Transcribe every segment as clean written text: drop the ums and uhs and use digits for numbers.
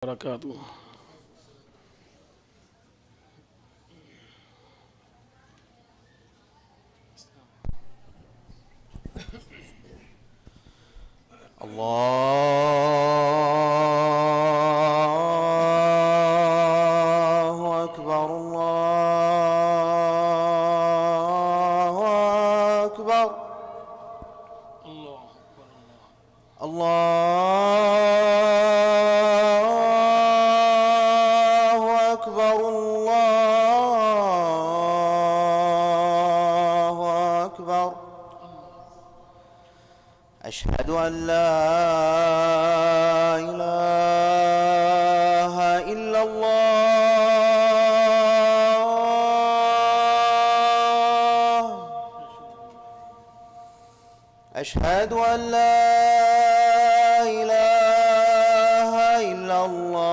وبركاته. الله أكبر الله أكبر الله أكبر الله أكبر. أشهد أن لا إله إلا الله. أشهد أن لا إله إلا الله.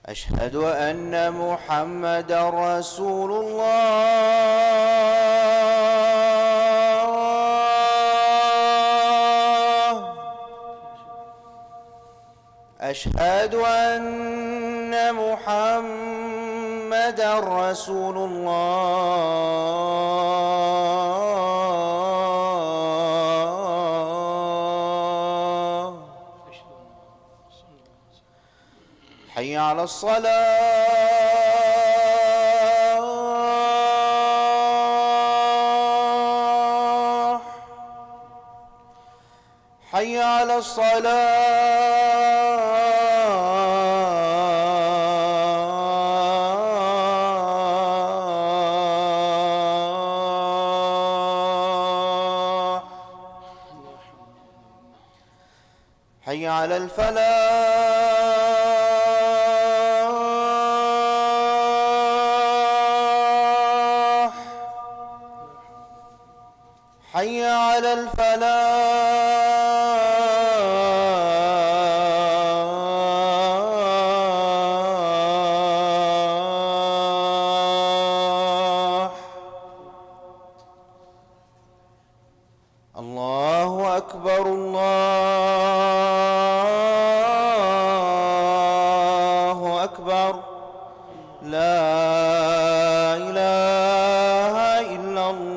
أشهد أن محمدًا رسول الله. أشهد أن محمدًا رسول الله. حي على الصلاة. حي على الصلاة. حي على الفلاح. حي على الفلاح. الله أكبر الله أكبر. لا إله إلا الله.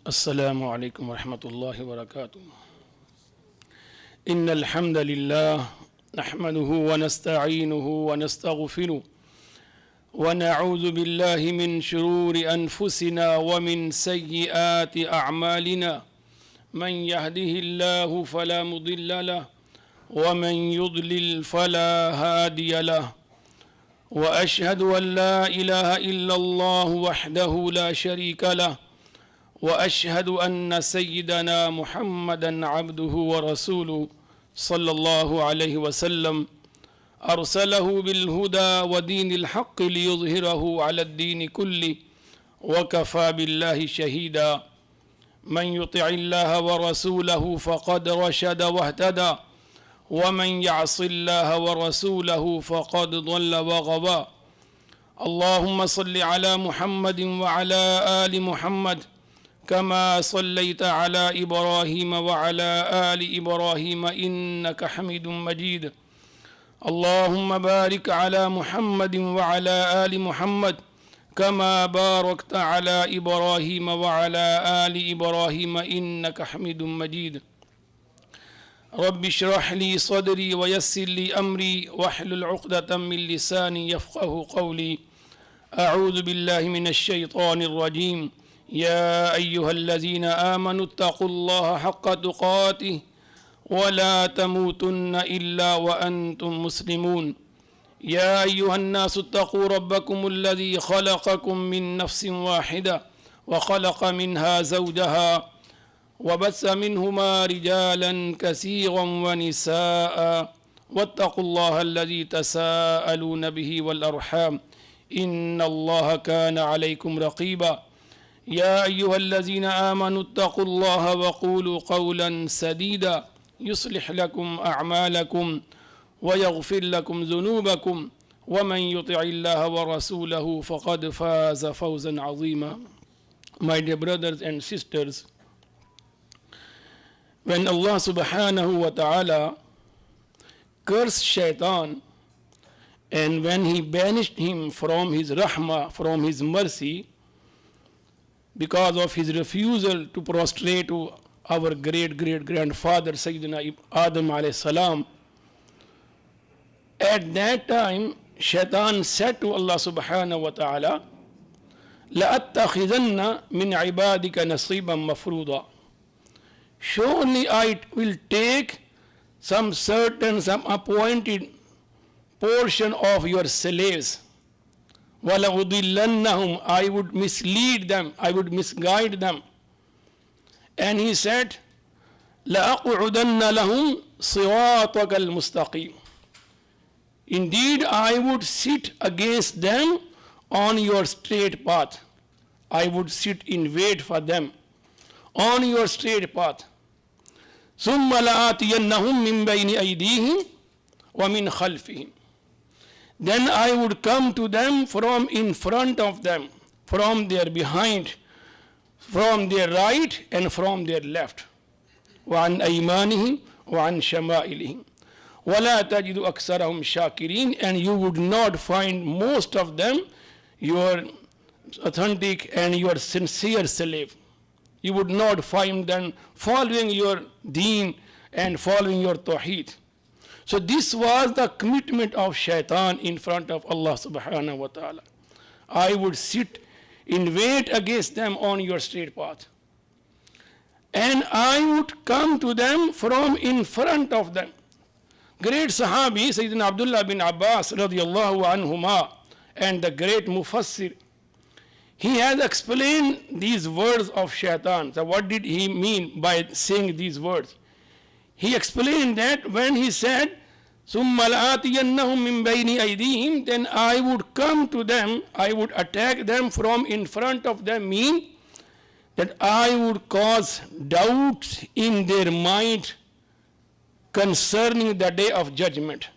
السلام عليكم ورحمة الله وبركاته. إن الحمد لله نحمده ونستعينه ونستغفره ونعوذ بالله من شرور أنفسنا ومن سيئات أعمالنا. من يهده الله فلا مضل له ومن يضلل فلا هادي له. وأشهد أن لا إله إلا الله وحده لا شريك له. وأشهد أن سيدنا محمدًا عبده ورسوله صلى الله عليه وسلم أرسله بالهدى ودين الحق ليظهره على الدين كله وكفى بالله شهيدا. من يطع الله ورسوله فقد رشد واهتدى ومن يعص الله ورسوله فقد ضل وغوى. اللهم صل على محمد وعلى آل محمد كما صليت على إبراهيم وعلى آل إبراهيم إنك حميد مجيد. اللهم بارك على محمد وعلى آل محمد كما باركت على إبراهيم وعلى آل إبراهيم إنك حميد مجيد. رب اشرح لي صدري ويسر لي أمري واحلل عقدة من لساني يفقه قولي. أعوذ بالله من الشيطان الرجيم. يا أيها الذين آمنوا اتقوا الله حق تقاته ولا تموتن إلا وأنتم مسلمون. يا أيها الناس اتقوا ربكم الذي خلقكم من نفس واحدة وخلق منها زوجها وبث منهما رجالا كثيرا ونساء واتقوا الله الذي تساءلون به والأرحام إن الله كان عليكم رقيبا. يا أيها الذين آمنوا اتقوا الله وقولوا قولا سديدا يصلح لكم أعمالكم ويغفر لكم ذنوبكم ومن يطع الله ورسوله فقد فاز فوزا عظيما. My dear brothers and sisters, when Allah subhanahu wa ta'ala cursed Shaitan, and when he banished him from his rahmah, from his mercy, because of his refusal to prostrate to our great-great-grandfather Sayyidina Adam alayhi salam, at that time Shaitan said to Allah subhanahu wa ta'ala, لَأَتَّخِذَنَّ مِنْ عِبَادِكَ نَصِيبًا مَفْرُوضًا. Surely I will take some appointed portion of your slaves. وَلَأُضِلَّنَّهُمْ. I would mislead them, I would misguide them. And he said, لَأَقْعُدَنَّ لَهُمْ صِرَاطَكَ الْمُسْتَقِيمِ. Indeed, I would sit against them on your straight path. I would sit in wait for them on your straight path. ثُمَّ لَآتِيَنَّهُمْ مِنْ بَيْنِ أَيْدِيهِمْ وَمِنْ خَلْفِهِمْ. Then I would come to them from in front of them, from their behind, from their right and from their left. وَعَنْ أَيْمَانِهِمْ وَعَنْ شَمَائِلِهِمْ وَلَا تَجِدُ أَكْثَرَهُمْ شَاكِرِينَ. And you would not find most of them your authentic and your sincere slave. You would not find them following your deen and following your tawheed. So this was the commitment of Shaitan in front of Allah subhanahu wa ta'ala. I would sit in wait against them on your straight path. And I would come to them from in front of them. Great Sahabi Sayyidina Abdullah bin Abbas radiyallahu anhuma and the great Mufassir, he has explained these words of Shaitan. So what did he mean by saying these words? He explained that when he said, ثُمَّ لَآتِيَنَّهُمْ مِنْ بَيْنِ أَيْدِيهِمْ, then I would come to them, I would attack them from in front of them, mean that I would cause doubts in their mind concerning the day of judgment.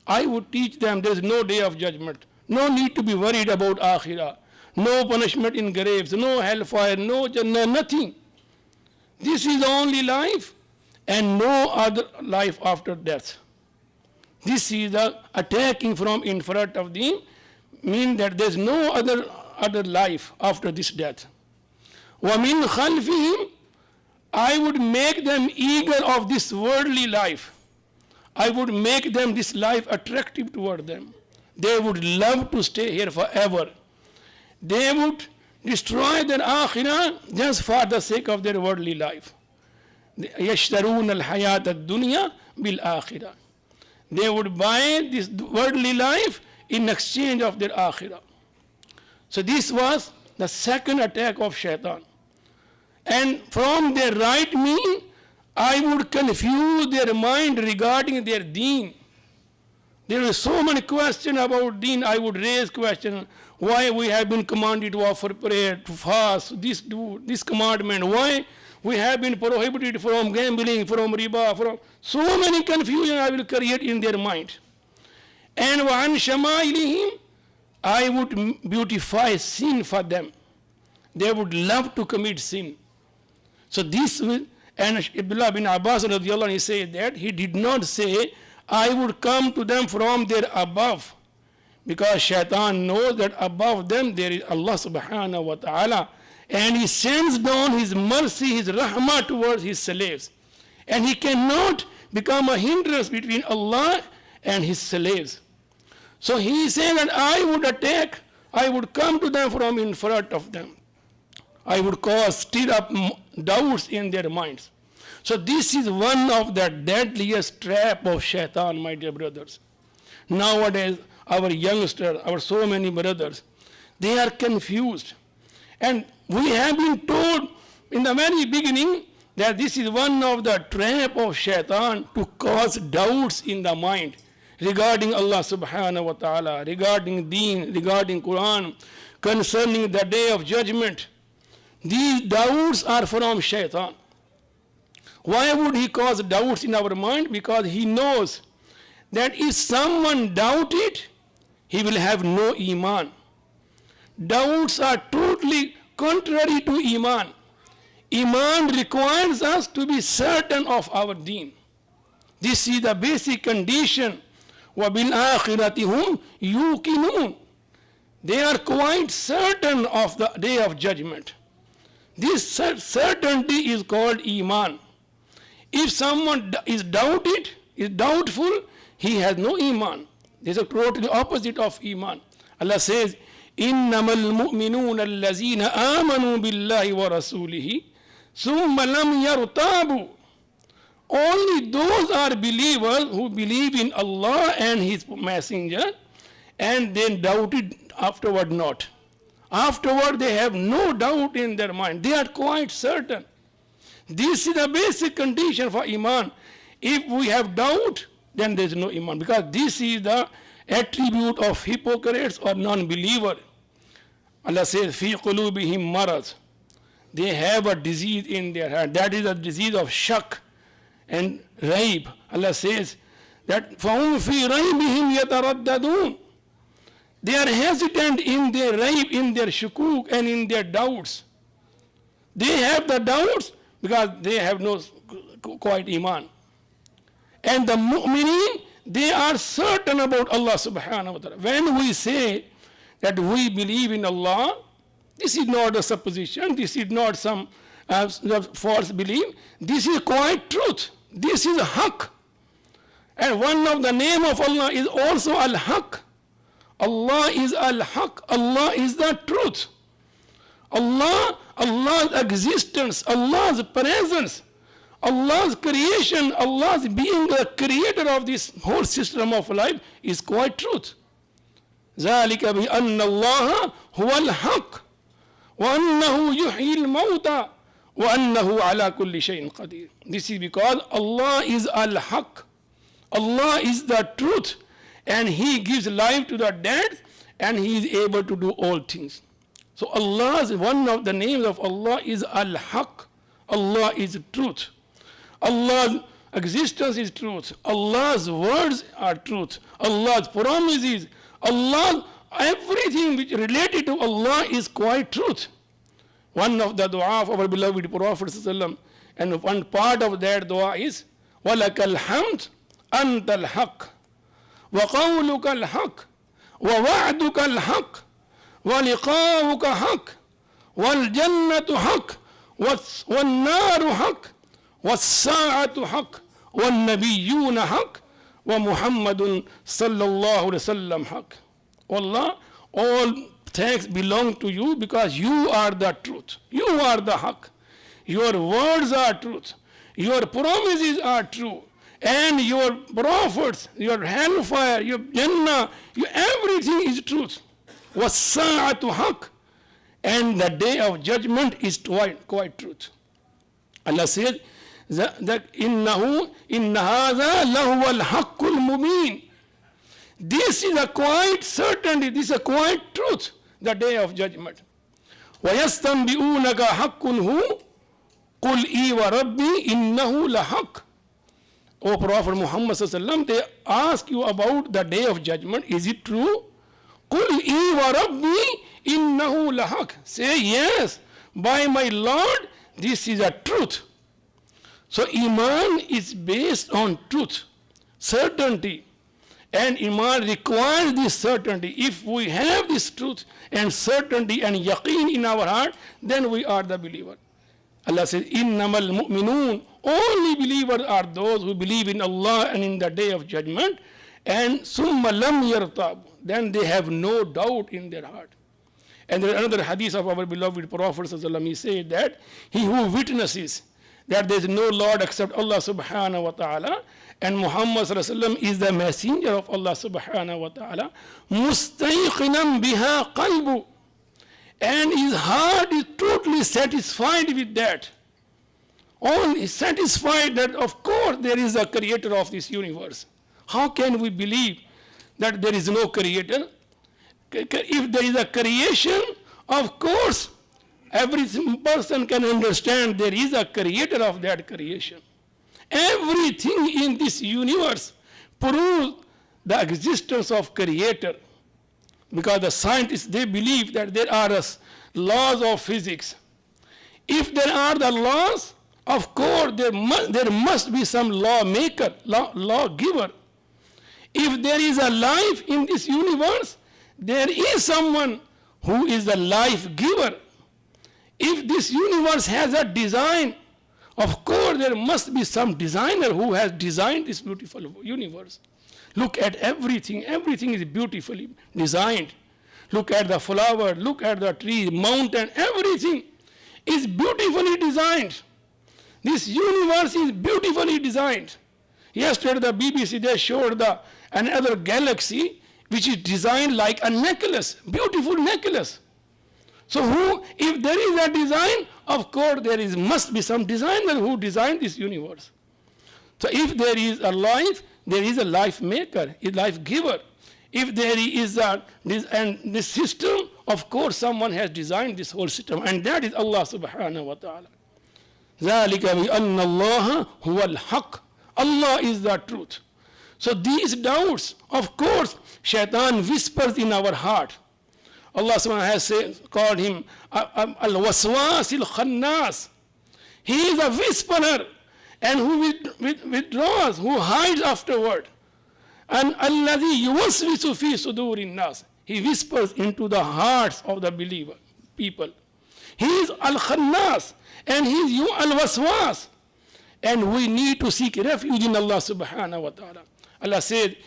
I would teach them there is no day of judgment, no need to be worried about akhirah, no punishment in graves, no hellfire, no Jannah, nothing. This is the only life and no other life after death. This is the attacking from in front of them, mean that there is no other life after this death. وَمِنْ خَلْفِهِمْ, I would make them eager of this worldly life. I would make them this life attractive toward them. They would love to stay here forever. They would destroy their akhirah just for the sake of their worldly life. يَشْتَرُونَ الْحَيَاةَ الدُّنْيَا بِالْآخِرَةِ. They would buy this worldly life in exchange of their akhirah. So this was the second attack of Shaitan. And from their right mean, I would confuse their mind regarding their deen. There are so many questions about deen. I would raise questions. Why we have been commanded to offer prayer, to fast, do this commandment. Why we have been prohibited from gambling, from riba, from so many confusion I will create in their mind. And وَعَنْ شَمَائِلِهِمْ, I would beautify sin for them. They would love to commit sin. So this will, and Abdullah bin Abbas radiallahu anhu, he said that he did not say, I would come to them from their above, because Shaitan knows that above them there is Allah subhanahu wa ta'ala, and he sends down his mercy, his rahmah towards his slaves. And he cannot become a hindrance between Allah and his slaves. So he said that I would attack, I would come to them from in front of them. I would stir up doubts in their minds. So this is one of the deadliest trap of Shaitan, my dear brothers. Nowadays, our youngsters, our so many brothers, they are confused. And we have been told in the very beginning that this is one of the trap of Shaitan to cause doubts in the mind regarding Allah subhanahu wa ta'ala, regarding deen, regarding Quran, concerning the day of judgment. These doubts are from shaitan. Why would he cause doubts in our mind? Because he knows that if someone doubt it, he will have no iman. Doubts are totally contrary to iman. Iman requires us to be certain of our deen. This is the basic condition. وَبِالْآخِرَةِ هُمْ يُوقِنُونَ. They are quite certain of the day of judgment. This certainty is called iman. If someone is doubtful, he has no iman. This is totally opposite of iman. Allah says, إِنَّمَا الْمُؤْمِنُونَ الَّذِينَ آمَنُوا بِاللَّهِ وَرَسُولِهِ ثُمَّ لَمْ يَرْتَابُوا. Only those are believers who believe in Allah and His Messenger and then doubted afterward not. Afterward they have no doubt in their mind. They are quite certain. This is the basic condition for iman. If we have doubt, then there is no iman, because this is the attribute of hypocrites or non-believer. Allah says, "Fi qulubihim marad." They have a disease in their heart. That is a disease of shak and raib. Allah says that فَهُمْ فِي رَيْبِهِمْ يَتَرَدَّدُونَ. They are hesitant in their raib, in their shukuk, and in their doubts. They have the doubts because they have no quite iman. And the mu'mineen, they are certain about Allah subhanahu wa ta'ala. When we say that we believe in Allah, this is not a supposition, this is not some false belief, this is quite truth. This is haqq. And one of the name of Allah is also al-haqq. Allah is al-haqq. Allah is the truth. Allah, Allah's existence, Allah's presence, Allah's creation, Allah's being the creator of this whole system of life is quite truth. ذَلِكَ بِأَنَّ اللَّهَ هُوَ الْحَقِّ وَأَنَّهُ يُحْيِي الْمَوْتَى وَأَنَّهُ عَلَى كُلِّ شَيْءٍ قَدِيرٌ. This is because Allah is al-haqq. Allah is the truth, and He gives life to the dead, and He is able to do all things. So Allah's, one of the names of Allah is al-haqq. Allah is truth. Allah's existence is truth. Allah's words are truth. Allah's promises, Allah, everything which related to Allah is quite truth. One of the dua of our beloved Prophet ﷺ, and one part of that dua is وَلَكَ الْحَمْدُ أَنْتَ الْحَقِّ وَقَوْلُكَ الْحَقِّ وَوَعْدُكَ الْحَقِّ وَلِقَاؤُكَ حَقٌّ وَالْجَنَّةُ حَقٌّ وَالنَّارُ حَقٌّ وَالسَّاعَةُ حَقٌّ وَالنَّبِيُّونَ حَقٌّ وَمُحَمَّدٌ صَلَّى اللَّهُ عَلَيْهِ وَسَلَّمَ حَقٌّ. Allah, all thanks belong to you because you are the truth. You are the haqq. Your words are truth. Your promises are true. And your prophets, your hellfire, your Jannah, everything is truth. وَالسَّاعَةُ حَقٌّ. And the day of judgment is quite truth. Allah says that إِنَّ هَذَا لَهُوَ الْحَقُّ الْمُبِينُ. This is a quite certainty, this is a quite truth, the day of judgment. وَيَسْتَنْبِئُونَكَ حَقٌّ هُوَ قُلْ إِي وَرَبِّي إِنَّهُ لَحَقٌّ. O Prophet Muhammad ﷺ, they ask you about the day of judgment. Is it true? قُلْ إِي وَرَبِّي إِنَّهُ لَحَقٌّ. Say yes, by my Lord, this is a truth. So Iman is based on truth, certainty. And Iman requires this certainty. If we have this truth and certainty and yaqeen in our heart, then we are the believer. Allah says, إِنَّمَا الْمُؤْمِنُونَ. Only believers are those who believe in Allah and in the day of judgment. And ثُمَّ لَمْ يَرْتَابُ. Then they have no doubt in their heart. And there is another hadith of our beloved Prophet ﷺ. He said that he who witnesses that there is no Lord except Allah subhanahu wa ta'ala, and Muhammad ﷺ is the messenger of Allah subhanahu wa ta'ala, مُسْتَيْقِنًا بِهَا قَلْبُ. And his heart is totally satisfied with that. Only satisfied that of course there is a creator of this universe. How can we believe that there is no creator? If there is a creation, of course every person can understand there is a creator of that creation. Everything in this universe proves the existence of creator, because the scientists, they believe that there are laws of physics. If there are the laws, of course there must be some lawmaker, lawgiver. If there is a life in this universe, there is someone who is the life giver. If this universe has a design, of course there must be some designer who has designed this beautiful universe. Look at everything. Everything is beautifully designed. Look at the flower, look at the tree, mountain, everything is beautifully designed. This universe is beautifully designed. Yesterday the BBC, they showed another galaxy which is designed like a necklace, beautiful necklace. So if there is a design, of course there must be some designer who designed this universe. So if there is a life, there is a life maker, a life giver. If there is this system, of course someone has designed this whole system, and that is Allah subhanahu wa ta'ala. ذَلِكَ بِأَنَّ اللَّهَ هُوَ الْحَقِّ. Allah is the truth. So these doubts, of course, shaitan whispers in our heart. Allah subhanahu has called him al-waswas al-khannas. He is a whisperer, and who withdraws, who hides afterward. And alladhi yuwaswisu fi sudurin nas. He whispers into the hearts of the believer people. He is al-khannas, and he is al-waswas. And we need to seek refuge in Allah subhanahu wa ta'ala. Allah said,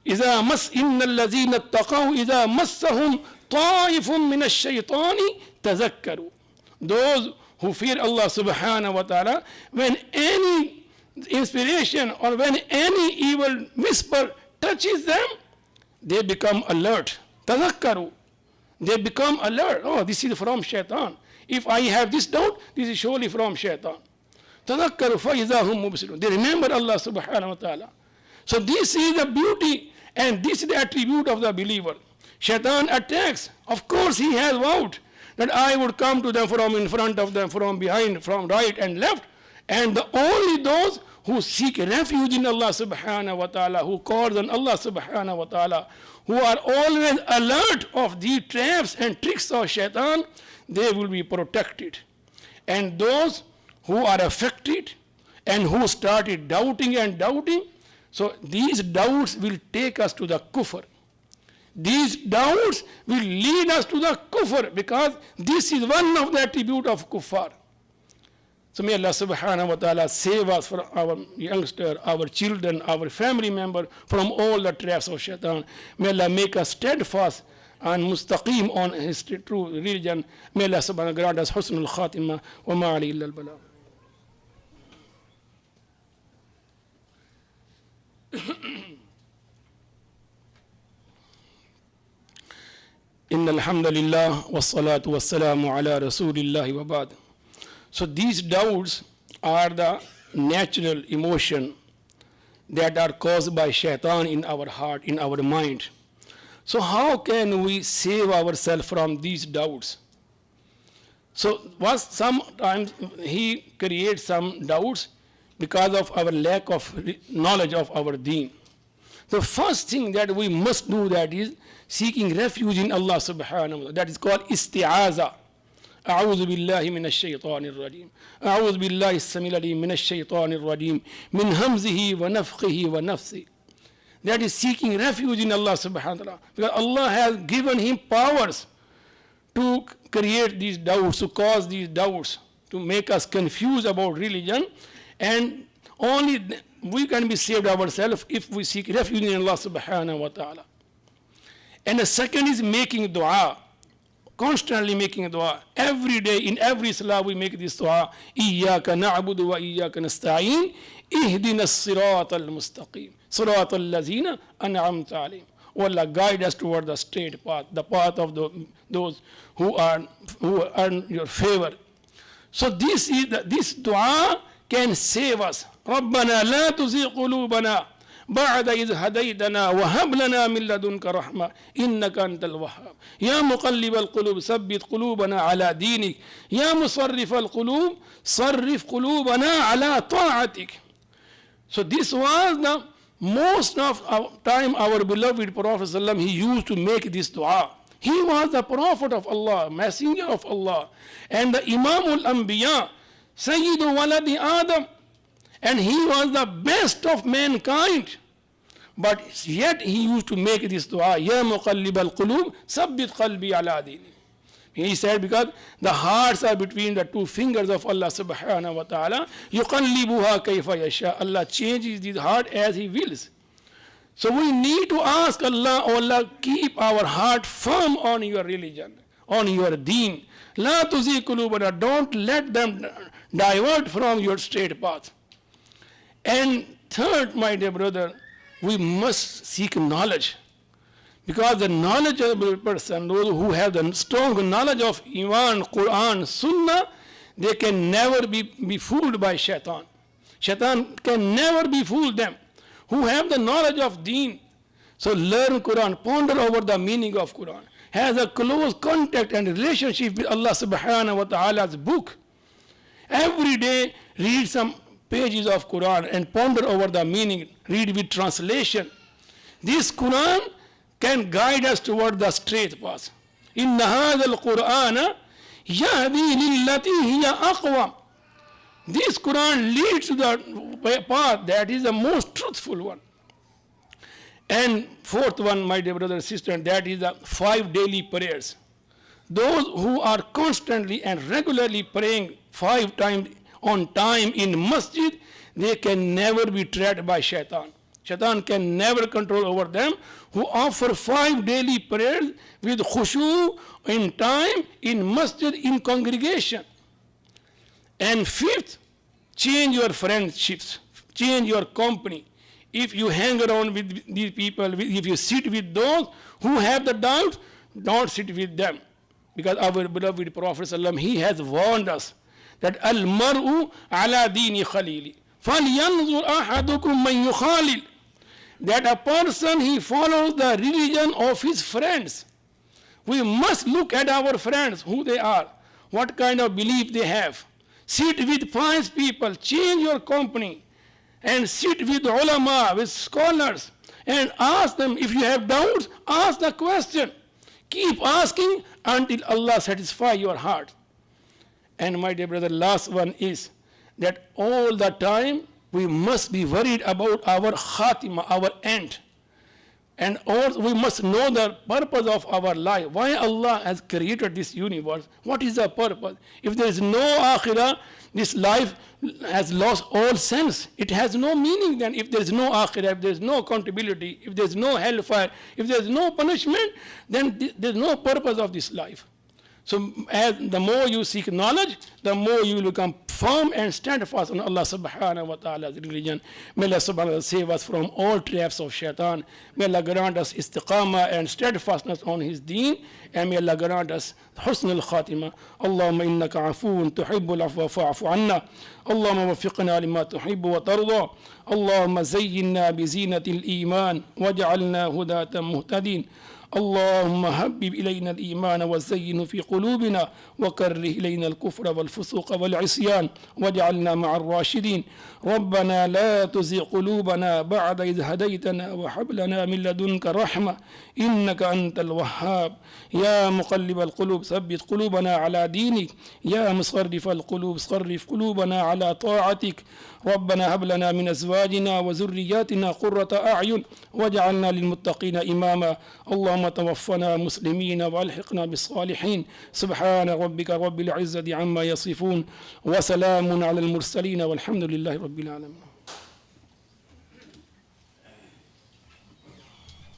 إِذَا مَسْ إِنَّ الَّذِينَ اتَّقَوْا إِذَا مَسَّهُمْ طَائِفٌ مِّنَ الشَّيْطَانِ تَذَكَّرُوا. Those who fear Allah subhanahu wa ta'ala, when any inspiration or when any evil whisper touches them, they become alert. تَذَكَّرُوا. They become alert. Oh, this is from shaitan. If I have this doubt, this is surely from shaitan. تَذَكَّرُوا فَإِذَا هُمْ مُبْصِرُونَ. They remember Allah subhanahu wa ta'ala. So this is the beauty and this is the attribute of the believer. Shaitan attacks. Of course he has vowed that I would come to them from in front of them, from behind, from right and left. And only those who seek refuge in Allah subhanahu wa ta'ala, who call on Allah subhanahu wa ta'ala, who are always alert of the traps and tricks of shaitan, they will be protected. And those who are affected and who started doubting and doubting, so these doubts will take us to the kufr. These doubts will lead us to the kufr, because this is one of the attributes of kuffar. So may Allah subhanahu wa ta'ala save us from our youngster, our children, our family member from all the traps of shaitan. May Allah make us steadfast and mustaqim on his true religion. May Allah subhanahu wa ta'ala grant us husnul khatimah wa ma alayhi illa al-balagh. إن الحمد لله والصلاة والسلام على رسول الله وبعد. So these doubts are the natural emotion that are caused by shaitan in our heart, in our mind. So how can we save ourselves from these doubts? So sometimes he creates some doubts because of our lack of knowledge of our deen. The first thing that we must do, that is seeking refuge in Allah subhanahu wa ta'ala. That is called isti'aza. أعوذ بالله من الشيطان الرجيم. أعوذ بالله السميع العليم من الشيطان الرجيم من همزه ونفخه ونفثه. That is seeking refuge in Allah subhanahu wa ta'ala. Because Allah has given him powers to create these doubts, to cause these doubts, to make us confused about religion. And only we can be saved ourselves if we seek refuge in Allah subhanahu wa ta'ala. And the second is making dua, constantly making dua. Every day, in every salah, we make this dua. إِيَّاكَ نَعْبُدُ وَإِيَّاكَ نَسْتَعِينُ اهْدِنَا الصِّرَاطَ الْمُسْتَقِيمِ صِرَاطَ الَّذِينَ أَنْعَمْتَ عَلَيْهِمْ. O Allah, guide us toward the straight path, the path of those who earn your favor. So this dua can save us. رَبَّنَا لَا تُزِغْ قُلُوبَنَا بعد إذ هديتنا وهب لنا من لدنك رحمة إنك أنت الوهاب يا مقلب القلوب ثبت قلوبنا على دينك يا مصرف القلوب صرف قلوبنا على طاعتك. So this was the most of our time our beloved Prophet ﷺ, he used to make this dua. He was the Prophet of Allah, Messenger of Allah, and the Imam al-Anbiya, Sayyidu Waladi Adam, and he was the best of mankind. But yet he used to make this dua, Ya muqallib al-qulub, sabbit qalbi ala dini. He said, because the hearts are between the two fingers of Allah subhanahu wa ta'ala, yuqallibuha kayfa yasha. Allah changes his heart as he wills. So we need to ask Allah, oh Allah, keep our heart firm on your religion, on your deen. La tuzi qulubana, don't let them divert from your straight path. And third, my dear brother, we must seek knowledge. Because the knowledgeable person, those who have the strong knowledge of Iman, Quran, Sunnah, they can never be fooled by shaitan. Shaitan can never be fooled them. Who have the knowledge of deen. So learn Quran, ponder over the meaning of Quran. Has a close contact and relationship with Allah subhanahu wa ta'ala's book. Every day read some pages of Quran and ponder over the meaning. Read with translation. This Quran can guide us toward the straight path. Inna hadha al-Qur'ana yahdi lillati hiya aqwam. This Quran leads to the path that is the most truthful one. And fourth one, my dear brother and sister, that is the 5 daily prayers. Those who are constantly and regularly praying 5 times on time in masjid, they can never be trapped by shaitan. Shaitan can never control over them. Who offer 5 daily prayers with khushu in time, in masjid, in congregation. And fifth, change your friendships, change your company. If you hang around with these people, if you sit with those who have the doubts, don't sit with them. Because our beloved Prophet ﷺ, he has warned us that al-mar'u ala dini khalili. فَلْيَنْظُرْ أَحَدُكُمْ مَنْ يُخَالِلْ. That a person, he follows the religion of his friends. We must look at our friends, who they are, what kind of belief they have. Sit with pious people, change your company, and sit with ulama, with scholars, and ask them. If you have doubts, ask the question. Keep asking until Allah satisfy your heart. And my dear brother, last one is that all the time we must be worried about our khatima, our end. And also we must know the purpose of our life. Why Allah has created this universe? What is the purpose? If there is no akhirah, this life has lost all sense. It has no meaning then. If there is no akhirah, if there is no accountability, if there is no hellfire, if there is no punishment, then there is no purpose of this life. So as the more you seek knowledge, the more you will become firm and steadfast on Allah subhanahu wa ta'ala's religion. May Allah subhanahu wa ta'ala save us from all traps of shaitan. May Allah grant us istiqamah and steadfastness on his deen. And may Allah grant us husn al-khatima. Allahumma innaka afoon tuhibbul afwa fa'afu anna. Allahumma wafiqna lima tuhibbu wa tarda. Allahumma zayyinna bizinatil iman waj'alna hudatan muhtadin. اللهم هبب إلينا الإيمان وزينه في قلوبنا وكره إلينا الكفر والفسوق والعصيان واجعلنا مع الراشدين. ربنا لا تزغ قلوبنا بعد إذ هديتنا وهب لنا من لدنك رحمة إنك أنت الوهاب. يا مقلب القلوب ثبت قلوبنا على دينك يا مصرف القلوب صرف قلوبنا على طاعتك. ربنا هب لنا من أزواجنا وذرياتنا قرة أعين واجعلنا للمتقين إماما. اللهم توفنا مسلمين والحقنا بالصالحين. سبحان ربك رب العزة عما يصفون وسلام على المرسلين والحمد لله رب العالمين.